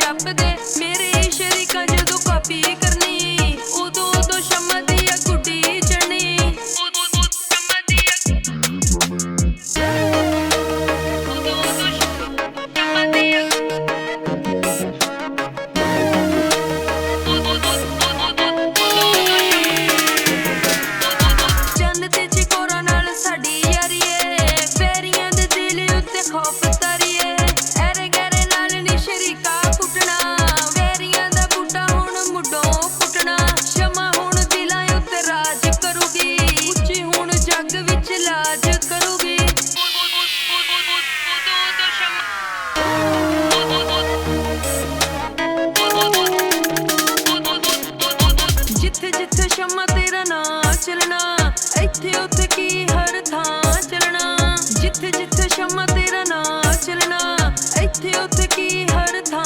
ਲੱਭਦੇ ਮੇਰੇ ਸ਼ਰੀਕਾਂ ਜਦੋਂ ਕਾਪੀ ਕਰਨੀ ਉਦੋਂ ਉਦੋਂ ਸ਼ਮਾ ਦੀ ਆ ਗੁੱਡੀ ਚੜਨੀ ਉਦੋਂ ਉਦੋਂ ਸ਼ਮਾ ਦੀ ਆ ਉਦੋਂ ਉਦੋਂ ਸ਼ਮਾ ਦੀ ਆ ਚੰਨ ਤੇ ਚਕੋਰਾਂ ਨਾਲ ਸਾਡੀ ਯਾਰੀ ਏ ਵੈਰੀਆਂ ਦੇ ਦਿਲ ਉੱਤੇ ਖੌਫ ਤਾਰੀਏ ਐਰੇ ਗੈਰੇ ਨਾਲ ਨੀ ਸ਼ਰੀਕਾ ਕੁੱਟਣਾ ਵੈਰੀਆਂ ਦਾ ਬੂਟਾ ਹੁਣ ਮੁੱਢੋਂ ਪੁੱਟਣਾ ਸ਼ਮਾ ਹੁਣ ਦਿਲਾਂ ਉੱਤੇ ਰਾਜ ਕਰੂਗੀ ਉੱਚੀ ਹੁਣ ਜੱਗ ਵਿੱਚ ਲਾਜ ਕਰੂਗੀ ਜਿੱਥੇ ਜਿੱਥੇ ਸ਼ਮਾ ਤੇਰਾ ਨਾਂ ਚੱਲਣਾ ਇੱਥੇ ਉੱਥੇ ਕੀ ਹਰ ਥਾਂ ਚੱਲਣਾ ਜਿੱਥੇ ਜਿੱਥੇ ਸ਼ਮਾ ਤੇਰਾ ਨਾਂ ਚੱਲਣਾ ਇੱਥੇ ਉੱਥੇ ਕੀ ਹਰ ਥਾਂ